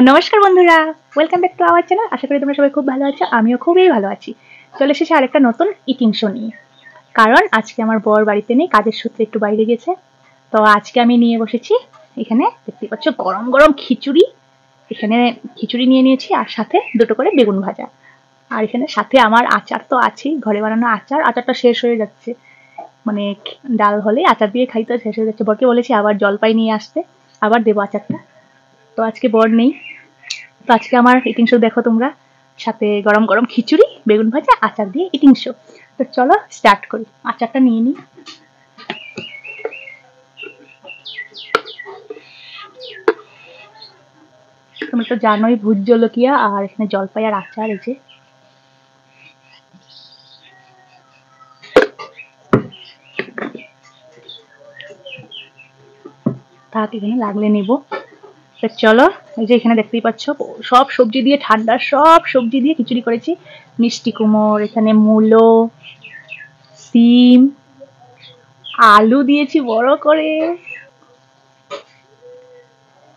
নমস্কার বন্ধুরা, welcome back to our channel. আশা করি তোমরা সবাই খুব ভালো আছো, আমিও খুবই ভালো আছি। চলে এসেছি আরেকটা নতুন ইটিং শো নিয়ে। কারণ আজকে আমার বর বাড়িতে নেই, কাজের সূত্রে একটু বাইরে গেছে। তো আজকে আমি নিয়ে বসেছি, এখানে দেখতে পাচ্ছ গরম গরম খিচুড়ি। এখানে খিচুড়ি নিয়ে নিয়েছি আর সাথে দুটো করে বেগুন ভাজা। আর এখানে সাথে আমার আচার তো আছেই, ঘরে বানানো আচার। আচারটা শেষ হয়ে যাচ্ছে, মানে ডাল হলে আচার দিয়ে খাইতে শেষ হয়ে যাচ্ছে। বরকে বলেছি আবার জলপাই নিয়ে আসতে, আবার দেবো আচারটা। তো আজকে বর নেই, তো আজকে আমার ইটিং শো দেখো তোমরা, সাথে গরম গরম খিচুড়ি, বেগুন ভাজা, আচার দিয়ে ইটিং শো। তো চলো স্টার্ট করি। আচারটা নিয়ে নিই। তোমরা তো জানোই ভুত জলকিয়া আর এখানে জলপাই আর আচার। এই যে থাক, এখানে লাগলে নেবো। তো চলো, এই যে এখানে দেখতেই পাচ্ছ সব সবজি দিয়ে, ঠান্ডার সব সবজি দিয়ে খিচুড়ি করেছি। মিষ্টি কুমড়, এখানে মূলো, সিম, আলু দিয়েছি বড় করে,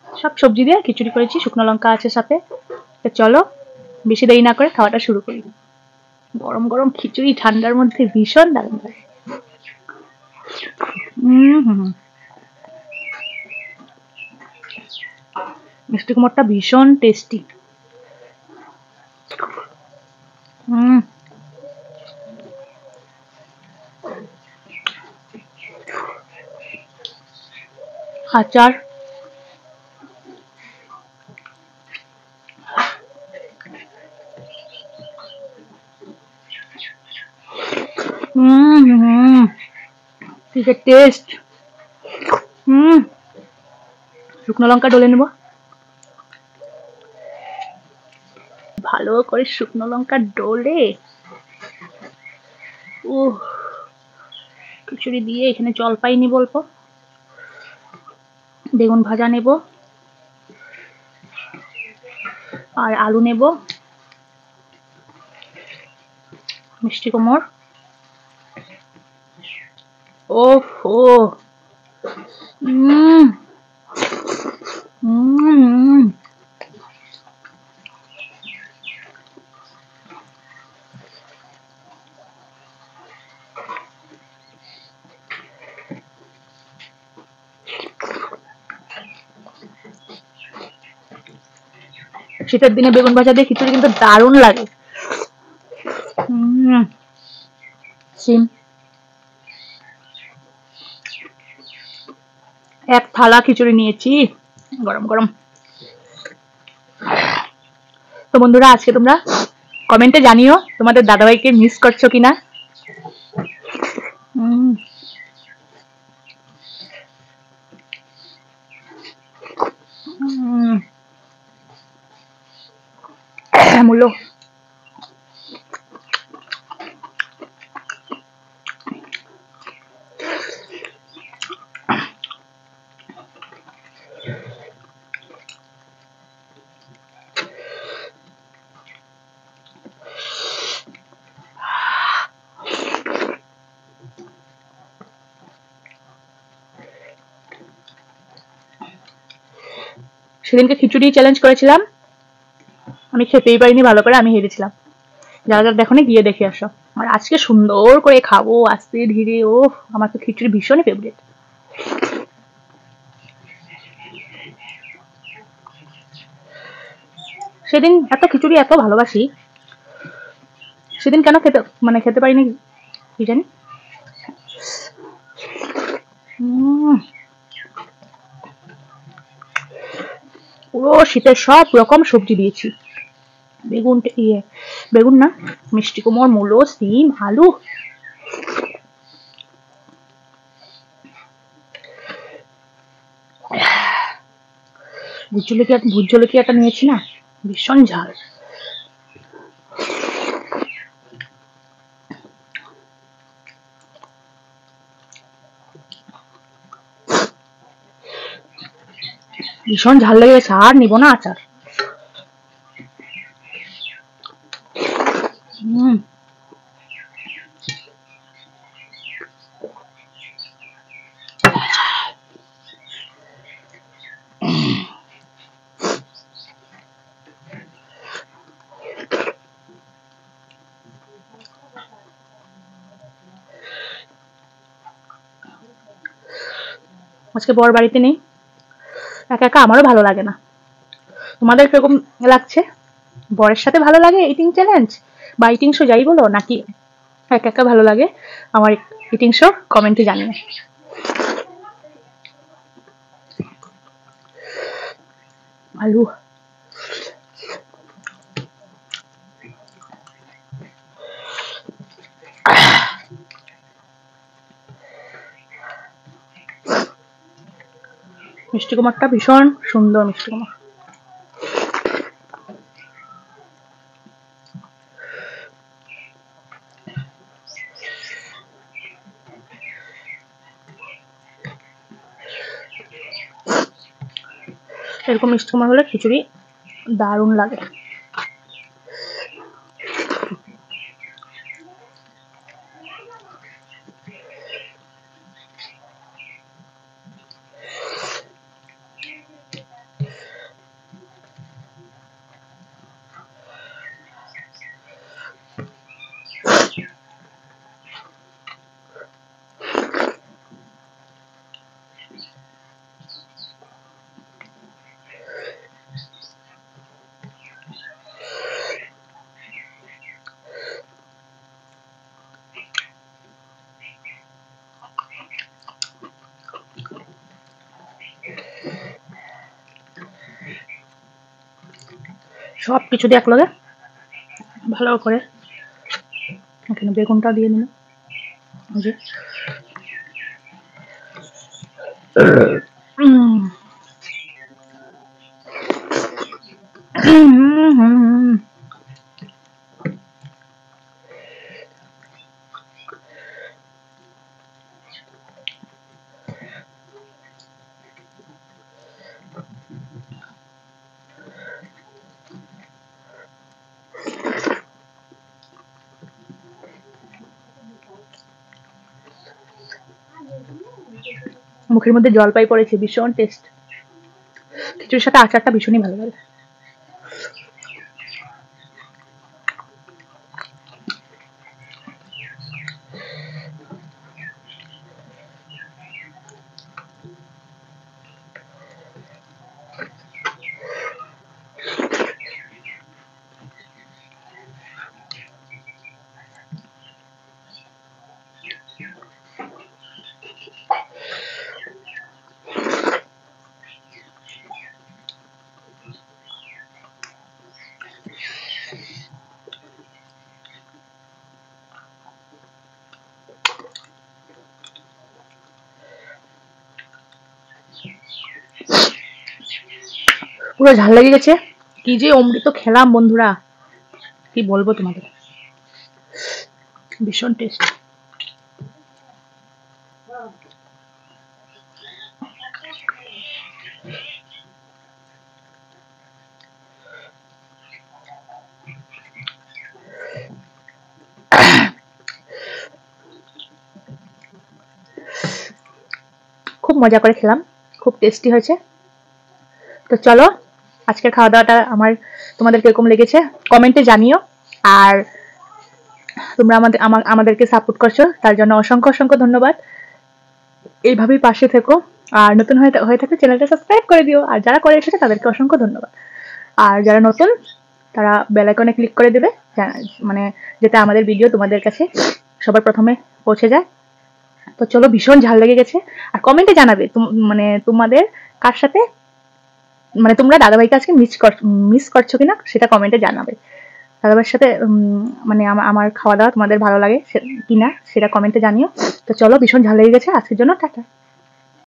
সব সবজি দিয়ে খিচুড়ি করেছি। শুকনো লঙ্কা আছে সাথে। তো চলো বেশি দেরি না করে খাওয়াটা শুরু করি। গরম গরম খিচুড়ি ঠান্ডার মধ্যে ভীষণ দারুণ লাগে। মিষ্টি কুমড়টা ভীষণ টেস্টি। আচার, কি টেস্ট। শুকনো লঙ্কা ডলে নেব, ভালো করে শুকনো লঙ্কা ডলে। খিচুড়ি দিয়ে এখানে জলপাই নিব অল্প, বেগুন ভাজা নেব আর আলু নেব, মিষ্টি কুমড়। ওহো, শীতের দিনে বেগুন ভাজা দিয়ে খিচুড়ি কিন্তু দারুণ লাগে। সিম, এক থালা খিচুড়ি নিয়েছি গরম গরম। তো বন্ধুরা, আজকে তোমরা কমেন্টে জানিও তোমাদের দাদাভাইকে মিস করছো কিনা। মূলো, সেদিনকে খিচুড়ি চ্যালেঞ্জ করেছিলাম, আমি খেতেই পারিনি ভালো করে, আমি হেরেছিলাম। যারা যারা দেখো গিয়ে দেখে আসো। আর আজকে সুন্দর করে খাবো আস্তে ধীরে। ও, আমার তো খিচুড়ি ভীষণই ফেভারিট। সেদিন এত খিচুড়ি এত ভালোবাসি, সেদিন কেন খেতে পারিনি কি জানি। পুরো শীতের সব রকম সবজি দিয়েছি। বেগুন না, মিষ্টি কুমড়, মূলো, সিম, আলু। ভুত জলকিয়াটা নিয়েছি না, ভীষণ ঝাল। ভীষণ ঝাল লেগে গেছে, আর নিব না আচার। আজকে বর বাড়িতে নেই, একা একা আমারও ভালো লাগে না। তোমাদের কিরকম লাগছে? বরের সাথে ভালো লাগে ইটিং চ্যালেঞ্জ বা ইটিং শো যাই বলো, নাকি একা একা ভালো লাগে আমার ইটিং শো? কমেন্টে জানিও। আলু মিষ্টি কুমারটা ভীষণ সুন্দর মিষ্টি কুমার। এরকম মিষ্টি কুমার হলে খিচুড়ি দারুণ লাগে। সব কিছু দিয়ে একলগে ভালো করে এখানে বেগুনটা দিয়ে নিলাম। মুখের মধ্যে জলপাই পড়েছে, ভীষণ টেস্ট। খিচুড়ির সাথে আচারটা ভীষণই ভালো লাগে। পুরো ঝাল লেগে গেছে। কি যে অমৃত খেলাম বন্ধুরা, কি বলবো তোমাদের, ভীষণ টেস্ট। খুব মজা করে খেলাম, খুব টেস্টি হয়েছে। তো চলো, আজকের খাওয়া দাওয়াটা তোমাদের কিরকম লেগেছে কমেন্টে জানিও। আর তোমরা আমাদেরকে সাপোর্ট করছো, তার জন্য অসংখ্য অসংখ্য ধন্যবাদ। এইভাবেই পাশে থেকো, আর নতুন হয়ে থাকলে চ্যানেলটা সাবস্ক্রাইব করে দিও। আর যারা করে এসেছে তাদেরকে অসংখ্য ধন্যবাদ। আর যারা নতুন তারা বেল আইকনে ক্লিক করে দেবে, মানে যাতে আমাদের ভিডিও তোমাদের কাছে সবার প্রথমে পৌঁছে যায়। তো চলো, ভীষণ ঝাল লেগে গেছে। আর কমেন্টে জানাবে মানে তোমাদের কার সাথে, মানে তোমরা দাদাভাইকে আজকে মিস করছো কিনা সেটা কমেন্টে জানাবে। দাদাভাইয়ের সাথে মানে আমার খাওয়া দাওয়া তোমাদের ভালো লাগে কিনা সেটা কমেন্টে জানিও। তো চলো, ভীষণ ঝাল লেগে গেছে, আজকের জন্য টাটা।